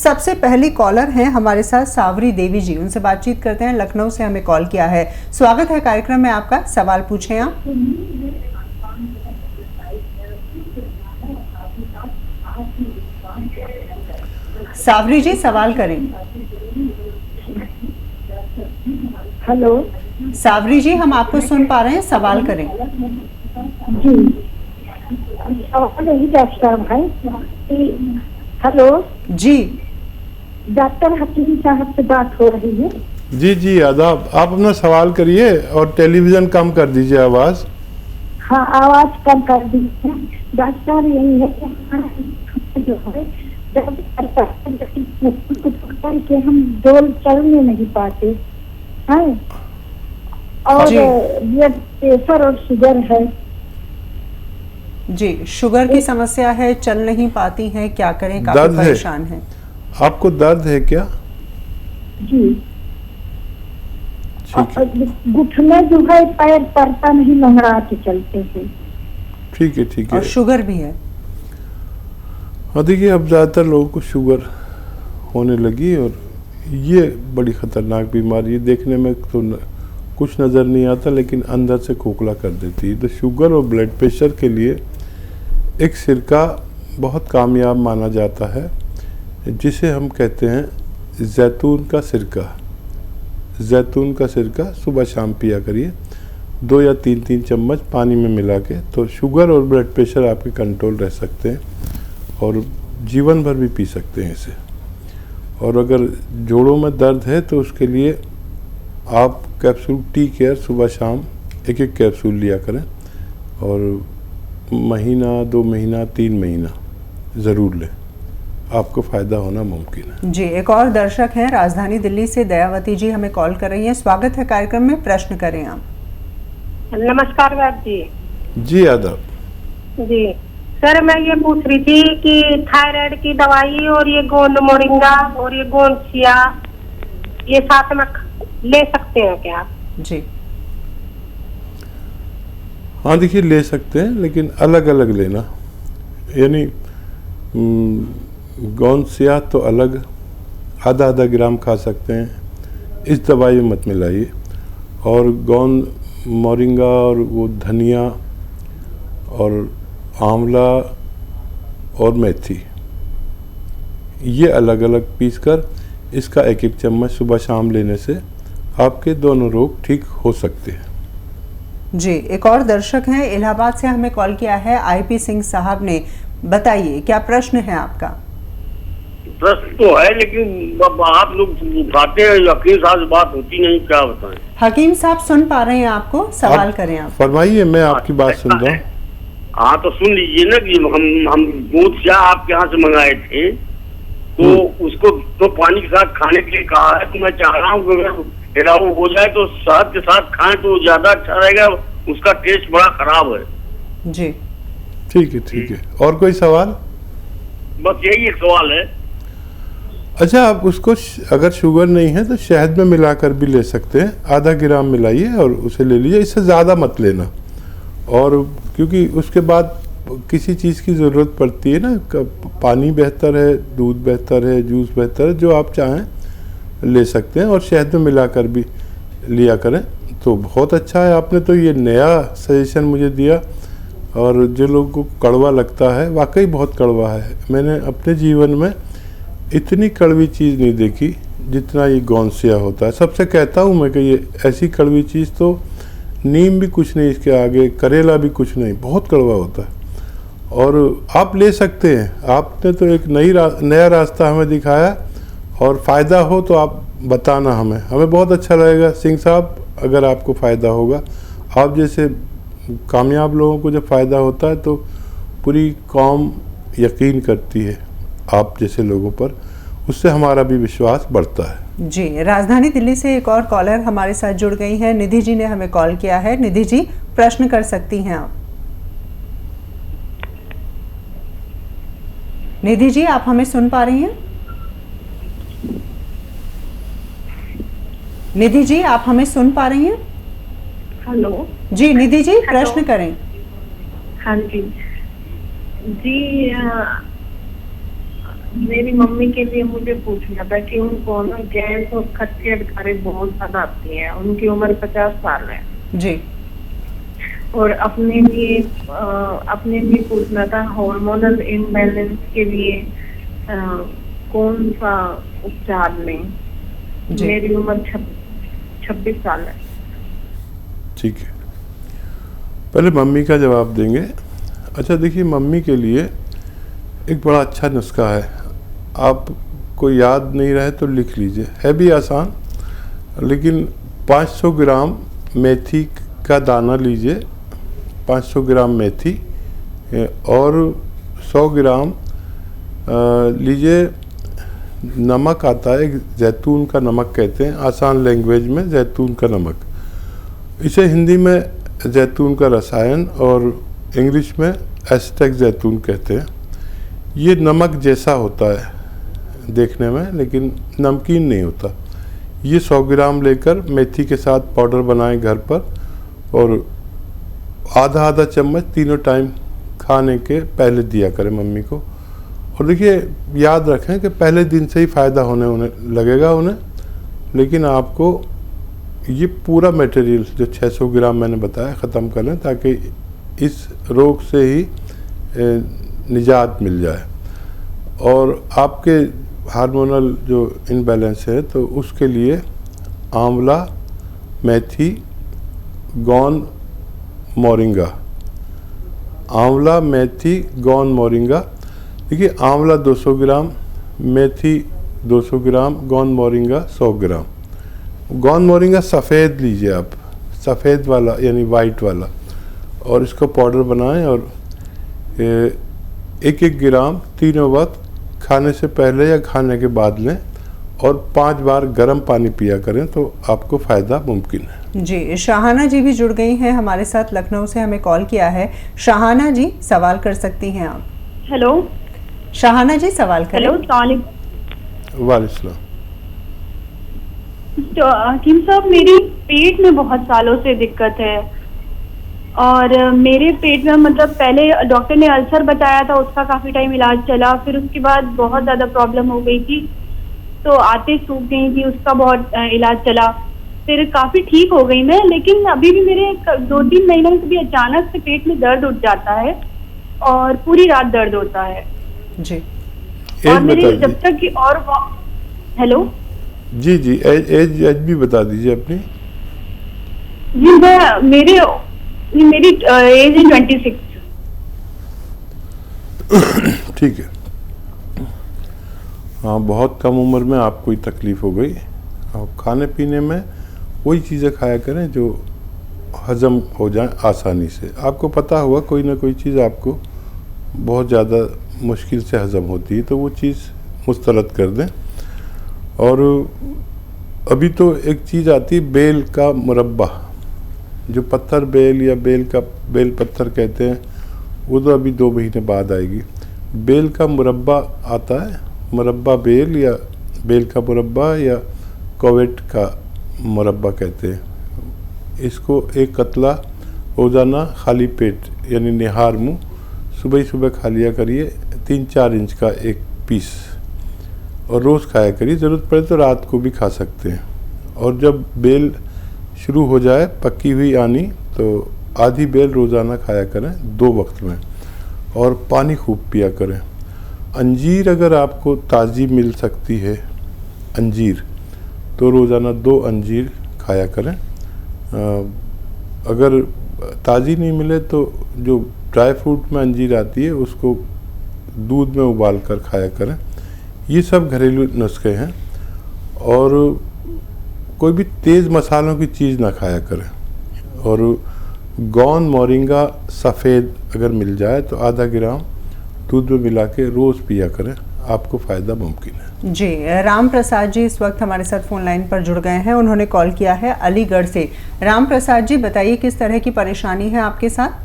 सबसे पहली कॉलर हैं हमारे साथ सावरी देवी जी, उनसे बातचीत करते हैं। लखनऊ से हमें कॉल किया है। स्वागत है कार्यक्रम में आपका, सवाल पूछें आप। सावरी जी सवाल करें। हेलो सावरी जी, हम आपको सुन पा रहे हैं, सवाल करें। जी, यही डॉक्टर भाई। हेलो जी, डॉक्टर हकीम साहब से बात हो रही है? जी जी आदाब। आप अपना सवाल करिए और टेलीविजन कम कर दीजिए आवाज़। हाँ, आवाज कम कर दीजिए। डॉक्टर यही है कि जो है कि हम डोल चलने नहीं पाते हैं और ब्लड प्रेशर और शुगर है। जी, शुगर की समस्या है, चल नहीं पाती हैं, क्या करें, काफी परेशान है। आपको दर्द है क्या? जी, घुटने जो है पैर पड़ता नहीं, लंगड़ा के चलते हैं। ठीक है ठीक है। और शुगर भी है? हाँ देखिए, अब ज़्यादातर लोगों को शुगर होने लगी और ये बड़ी ख़तरनाक बीमारी है। देखने में तो कुछ नज़र नहीं आता लेकिन अंदर से खोखला कर देती है। तो शुगर और ब्लड प्रेशर के लिए एक सिरका बहुत कामयाब माना जाता है, जिसे हम कहते हैं जैतून का सिरका। जैतून का सिरका सुबह शाम पिया करिए, 2 या 3 चम्मच पानी में मिला के, तो शुगर और ब्लड प्रेशर आपके कंट्रोल रह सकते हैं और जीवन भर भी पी सकते हैं इसे। और अगर जोड़ों में दर्द है तो उसके लिए आप कैप्सूल टी केयर सुबह शाम 1-1 कैप्सूल लिया करें और महीना, 2 महीना, 3 महीना ज़रूर लें, आपको फ़ायदा होना मुमकिन है। जी, एक और दर्शक हैं राजधानी दिल्ली से, दयावती जी हमें कॉल कर रही हैं। स्वागत है कार्यक्रम में, प्रश्न करें आप। नमस्कार मैम जी। जी आदाब। जी सर, मैं ये पूछ रही थी कि थायराइड की दवाई और ये गोंद मोरिंगा और ये गोंद चिया, ये साथ में ले सकते हैं क्या? जी हाँ देखिए, ले सकते हैं लेकिन अलग अलग लेना। यानी गोंद सिया तो अलग आधा ग्राम खा सकते हैं, इस दवाई में मत मिलाइए। और गोंद मोरिंगा और वो धनिया और आंवला और मेथी, ये अलग अलग पीसकर इसका 1-1 चम्मच सुबह शाम लेने से आपके दोनों रोग ठीक हो सकते हैं। जी, एक और दर्शक हैं इलाहाबाद से, हमें कॉल किया है IP सिंह साहब ने। बताइए क्या प्रश्न है आपका? प्रश्न तो है लेकिन आप लोग उठाते हैं, हकीम साहब से बात होती नहीं, क्या बताएं? हकीम साहब सुन पा रहे हैं आपको, सवाल करें आप। फरमाइए, मैं आपकी बात सुन रहा हूँ। हाँ तो सुन लीजिए ना कि हम दूध चाय आपके यहाँ से मंगाए थे, तो उसको तो पानी के साथ खाने के लिए कहा है। तो मैं चाह रहा हूँ कि अगर एलाऊ हो जाए तो शहद के साथ खाएं तो ज्यादा अच्छा रहेगा, उसका टेस्ट बड़ा खराब है। जी ठीक है ठीक है। और कोई सवाल? बस यही एक सवाल है। अच्छा, आप उसको अगर शुगर नहीं है तो शहद में मिलाकर भी ले सकते हैं। आधा ग्राम मिलाइए और उसे ले लीजिए, इससे ज़्यादा मत लेना। और क्योंकि उसके बाद किसी चीज़ की ज़रूरत पड़ती है ना, पानी बेहतर है, दूध बेहतर है, जूस बेहतर है, जो आप चाहें ले सकते हैं। और शहद में मिलाकर भी लिया करें तो बहुत अच्छा है। आपने तो ये नया सजेशन मुझे दिया। और जो लोगों को कड़वा लगता है, वाकई बहुत कड़वा है। मैंने अपने जीवन में इतनी कड़वी चीज़ नहीं देखी जितना ये गोंसिया होता है। सबसे कहता हूँ मैं कि ये ऐसी कड़वी चीज़ तो नीम भी कुछ नहीं इसके आगे, करेला भी कुछ नहीं, बहुत कड़वा होता है। और आप ले सकते हैं। आपने तो एक नया रास्ता हमें दिखाया, और फ़ायदा हो तो आप बताना हमें बहुत अच्छा लगेगा। सिंह साहब, अगर आपको फ़ायदा होगा, आप जैसे कामयाब लोगों को जब फ़ायदा होता है तो पूरी कौम यकीन करती है आप जैसे लोगों पर, उससे हमारा भी विश्वास बढ़ता है। जी, राजधानी दिल्ली से एक और कॉलर हमारे साथ जुड़ गई हैं। निधि जी ने हमें कॉल किया है। निधि जी, प्रश्न कर सकती हैं आप। निधि जी, आप हमें सुन पा रही हैं? निधि जी, आप हमें सुन पा रही हैं? हेलो जी निधि जी, प्रश्न करें। हाँ जी जी, मेरी मम्मी के लिए मुझे पूछना था कि उनको ना गैस और खट्टी अडकारे बहुत ज्यादा आती है। उनकी उम्र 50 साल है जी। और अपने लिए पूछना था हार्मोनल इम्बैलेंस के लिए कौन सा उपचार लें। मेरी उम्र 26 साल है। ठीक है, पहले मम्मी का जवाब देंगे। अच्छा देखिए, मम्मी के लिए एक बड़ा अच्छा नुस्खा है, आपको याद नहीं रहे तो लिख लीजिए, है भी आसान, लेकिन 500 ग्राम मेथी का दाना लीजिए, 500 ग्राम मेथी, और 100 ग्राम लीजिए नमक आता है, एक जैतून का नमक कहते हैं, आसान लैंग्वेज में जैतून का नमक। इसे हिंदी में जैतून का रसायन और इंग्लिश में एस्टेक जैतून कहते हैं। ये नमक जैसा होता है देखने में, लेकिन नमकीन नहीं होता। ये 100 ग्राम लेकर मेथी के साथ पाउडर बनाएं घर पर, और आधा आधा चम्मच तीनों टाइम खाने के पहले दिया करें मम्मी को। और देखिए, याद रखें कि पहले दिन से ही फ़ायदा होने लगेगा उन्हें, लेकिन आपको ये पूरा मटेरियल जो 600 ग्राम मैंने बताया ख़त्म कर लें, ताकि इस रोग से ही निजात मिल जाए। और आपके हार्मोनल जो इनबैलेंस है तो उसके लिए आंवला, मेथी, गौन, मोरिंगा, आंवला, मेथी, गौन, मोरिंगा। देखिए, आंवला 200 ग्राम, मेथी 200 ग्राम, गौन मोरिंगा 100 ग्राम। गौन मोरिंगा सफ़ेद लीजिए आप, सफ़ेद वाला यानी वाइट वाला, और इसको पाउडर बनाएं और 1-1 ग्राम तीनों वक्त खाने से पहले या खाने के बाद लें, और 5 बार गर्म पानी पिया करें तो आपको फ़ायदा मुमकिन है। जी, शाहाना जी भी जुड़ गई हैं हमारे साथ, लखनऊ से हमें कॉल किया है। शाहाना जी, सवाल कर सकती हैं आप। हेलो शाहाना जी, सवाल करें। हेलो, वालेकुम। तो हकीम साहब, मेरी पेट में बहुत सालों से दिक्कत है, और मेरे पेट में मतलब पहले डॉक्टर ने अल्सर बताया था, उसका काफ़ी टाइम इलाज चला, फिर उसके बाद बहुत ज़्यादा प्रॉब्लम हो गई थी, तो आते सूख गई थी, उसका बहुत इलाज चला, फिर काफ़ी ठीक हो गई मैं। लेकिन अभी भी मेरे 2-3 महीनों में कभी अचानक से पेट में दर्द उठ जाता है और पूरी रात दर्द होता है जी। और मेरे जब तक कि और हेलो जी जी, एज भी बता दीजिए अपनी। जी, मेरी एज है 26। ठीक है, हाँ, बहुत कम उम्र में आपको ये तकलीफ़ हो गई। आप खाने पीने में वही चीज़ें खाया करें जो हज़म हो जाए आसानी से। आपको पता होगा कोई ना कोई चीज़ आपको बहुत ज़्यादा मुश्किल से हज़म होती है, तो वो चीज़ मुस्तरद कर दें। और अभी तो एक चीज़ आती है बेल का मुरब्बा, जो पत्थर बेल या बेल पत्थर कहते हैं, वो तो अभी 2 महीने बाद आएगी। बेल का मुरब्बा आता है, मुरब्बा बेल या बेल का मुरब्बा या कोवेट का मुरब्बा कहते हैं। इसको एक कतला रोज़ाना खाली पेट यानी निहार मुँह सुबह ही सुबह खा लिया करिए, 3-4 इंच का एक पीस, और रोज़ खाया करिए। ज़रूरत पड़े तो रात को भी खा सकते हैं। और जब बेल शुरू हो जाए पकी हुई आनी, तो आधी बेल रोज़ाना खाया करें 2 वक्त में, और पानी खूब पिया करें। अंजीर अगर आपको ताज़ी मिल सकती है अंजीर, तो रोज़ाना 2 अंजीर खाया करें। अगर ताज़ी नहीं मिले तो जो ड्राई फ्रूट में अंजीर आती है उसको दूध में उबाल कर खाया करें। ये सब घरेलू नुस्खे हैं। और कोई भी तेज़ मसालों की चीज़ ना खाया करें। और गौन मोरिंगा सफ़ेद अगर मिल जाए तो आधा ग्राम दूध में मिला के रोज़ पिया करें, आपको फ़ायदा मुमकिन है। जी, राम प्रसाद जी इस वक्त हमारे साथ फ़ोन लाइन पर जुड़ गए हैं। उन्होंने कॉल किया है अलीगढ़ से। राम प्रसाद जी, बताइए किस तरह की परेशानी है आपके साथ।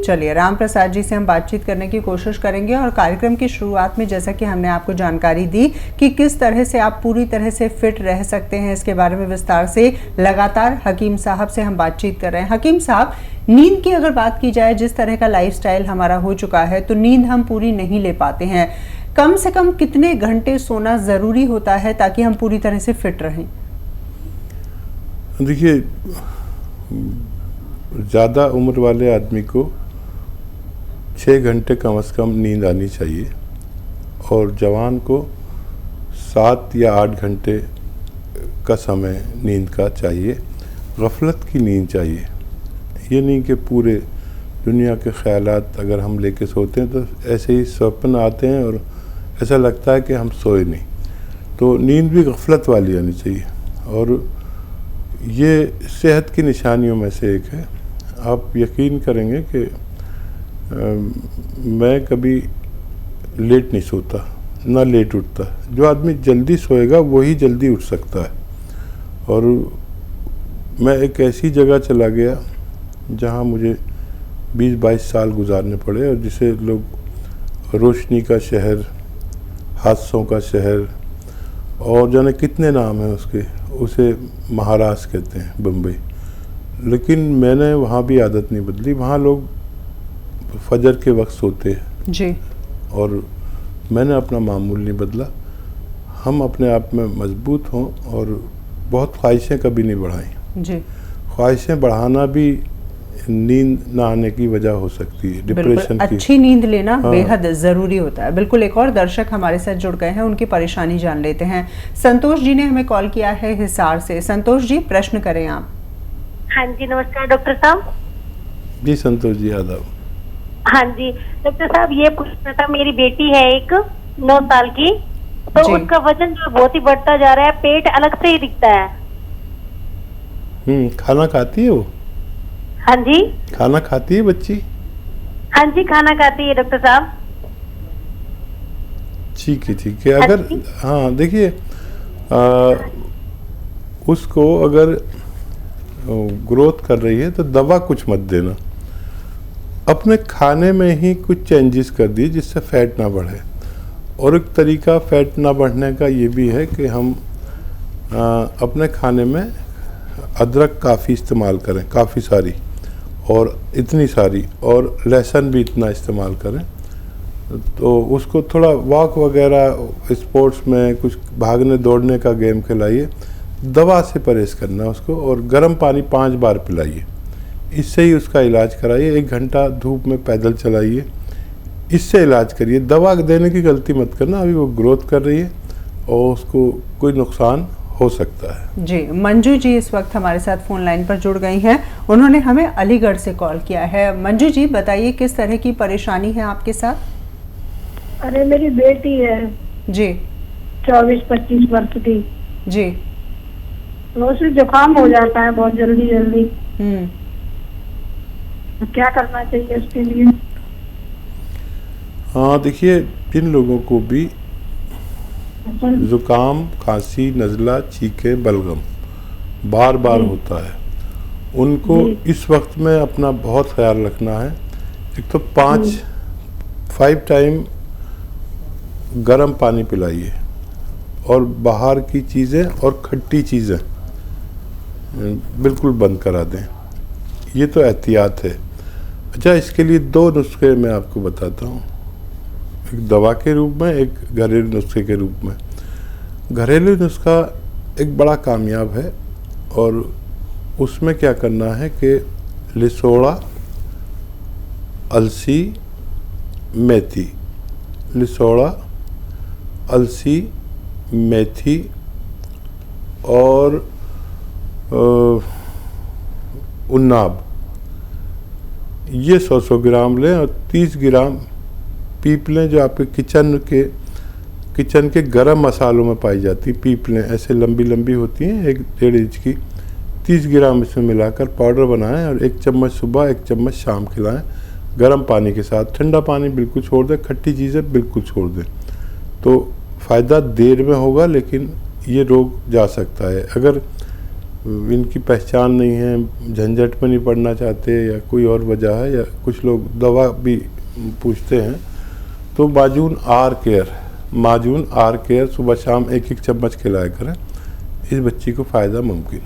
चलिए, राम प्रसाद जी से हम बातचीत करने की कोशिश करेंगे। और कार्यक्रम की शुरुआत में जैसा कि हमने आपको जानकारी दी कि किस तरह से आप पूरी तरह से फिट रह सकते हैं, इसके बारे में विस्तार से लगातार हकीम साहब से हम बातचीत कर रहे हैं। हकीम साहब, नींद की अगर बात की जाए, जिस तरह का लाइफस्टाइल हमारा हो चुका है, तो नींद हम पूरी नहीं ले पाते हैं। कम से कम कितने घंटे सोना ज़रूरी होता है ताकि हम पूरी तरह से फिट रहें? देखिए, ज़्यादा उम्र वाले आदमी को 6 घंटे कम से कम नींद आनी चाहिए और जवान को 7 या 8 घंटे का समय नींद का चाहिए। गफलत की नींद चाहिए, ये नहीं कि पूरे दुनिया के ख़यालात अगर हम लेके सोते हैं तो ऐसे ही स्वप्न आते हैं और ऐसा लगता है कि हम सोए नहीं। तो नींद भी गफलत वाली आनी चाहिए और ये सेहत की निशानियों में से एक है। आप यकीन करेंगे कि मैं कभी लेट नहीं सोता, ना लेट उठता। जो आदमी जल्दी सोएगा वही जल्दी उठ सकता है। और मैं एक ऐसी जगह चला गया जहाँ मुझे 20-22 साल गुजारने पड़े और जिसे लोग रोशनी का शहर, हादसों का शहर और जाने कितने नाम हैं उसके, उसे महाराष्ट्र कहते हैं, बम्बई। लेकिन मैंने वहाँ भी आदत नहीं बदली। वहाँ लोग फजर के वक्त सोते हैं जी, और मैंने अपना मामूल नहीं बदला। हम अपने आप में मजबूत हों और बहुत ख्वाहिशें कभी नहीं बढ़ाई जी। ख्वाहिशें बढ़ाना भी नींद ना आने की वजह हो सकती है, डिप्रेशन की। अच्छी नींद लेना बेहद ज़रूरी होता है। बिल्कुल, एक और दर्शक हमारे साथ जुड़ गए हैं, उनकी परेशानी जान लेते हैं। संतोष जी ने हमें कॉल किया है हिसार से। संतोष जी, प्रश्न करें आप। हाँ जी, नमस्कार डॉक्टर साहब। जी संतोष जी, आदाब। हाँ जी डॉक्टर साहब, ये पूछना था, मेरी बेटी है एक 9 साल की, तो उसका वजन जो बहुत ही बढ़ता जा रहा है, पेट अलग से ही दिखता है। खाना खाती है वो? हाँ जी। खाना खाती है बच्ची? हाँ जी, खाना खाती है डॉक्टर साहब। ठीक है, ठीक है। अगर हाँ, देखिए, उसको अगर ग्रोथ कर रही है तो दवा कुछ मत देना। अपने खाने में ही कुछ चेंजेस कर दिए जिससे फैट ना बढ़े। और एक तरीका फैट ना बढ़ने का ये भी है कि हम अपने खाने में अदरक काफ़ी इस्तेमाल करें, काफ़ी सारी, और इतनी सारी, और लहसुन भी इतना इस्तेमाल करें। तो उसको थोड़ा वॉक वगैरह, स्पोर्ट्स में कुछ भागने दौड़ने का गेम खिलाइए। दवा से परहेज करना उसको, और गर्म पानी 5 बार पिलाइए। इससे ही उसका इलाज कराइए। 1 घंटा धूप में पैदल चलाइए, इससे इलाज करिए। दवा देने की गलती मत करना। अभी वो ग्रोथ कर रही है और उसको कोई नुकसान हो सकता है। जी, मंजू जी इस वक्त हमारे साथ फोन लाइन पर जुड़ गई हैं। उन्होंने हमें अलीगढ़ से कॉल किया है। मंजू जी, बताइए किस तरह की परेशानी है आपके साथ? अरे मेरी बेटी है जी 24-25 वर्ष की जी। उसे जुकाम हो जाता है बहुत जल्दी जल्दी। क्या करना चाहिए उसके लिए? हाँ देखिए, जिन लोगों को भी जुकाम, खांसी, नज़ला, छींके, बलगम बार बार होता है, उनको इस वक्त में अपना बहुत ख्याल रखना है। एक तो 5 टाइम गर्म पानी पिलाइए, और बाहर की चीज़ें और खट्टी चीज़ें बिल्कुल बंद करा दें। ये तो एहतियात है। अच्छा, इसके लिए 2 नुस्खे मैं आपको बताता हूँ, एक दवा के रूप में, एक घरेलू नुस्खे के रूप में। घरेलू नुस्खा एक बड़ा कामयाब है, और उसमें क्या करना है कि लिसोड़ा, अलसी, मेथी, लिसोड़ा, अलसी, मेथी और उन्नाब, ये 100 ग्राम लें और 30 ग्राम पीपलें जो आपके किचन के गरम मसालों में पाई जाती पीपलें, ऐसे लंबी लंबी होती हैं, 1-1.5 इंच की, 30 ग्राम इसमें मिलाकर पाउडर बनाएं और 1 चम्मच सुबह, 1 चम्मच शाम खिलाएं गर्म पानी के साथ। ठंडा पानी बिल्कुल छोड़ दें, खट्टी चीज़ें बिल्कुल छोड़ दें। तो फ़ायदा देर में होगा, लेकिन ये रोग जा सकता है। अगर इनकी पहचान नहीं है, झंझट में नहीं पड़ना चाहते, या कोई और वजह है, या कुछ लोग दवा भी पूछते हैं, तो माजून आर केयर सुबह शाम 1-1 चम्मच खिलाया करें। इस बच्ची को फ़ायदा मुमकिन है।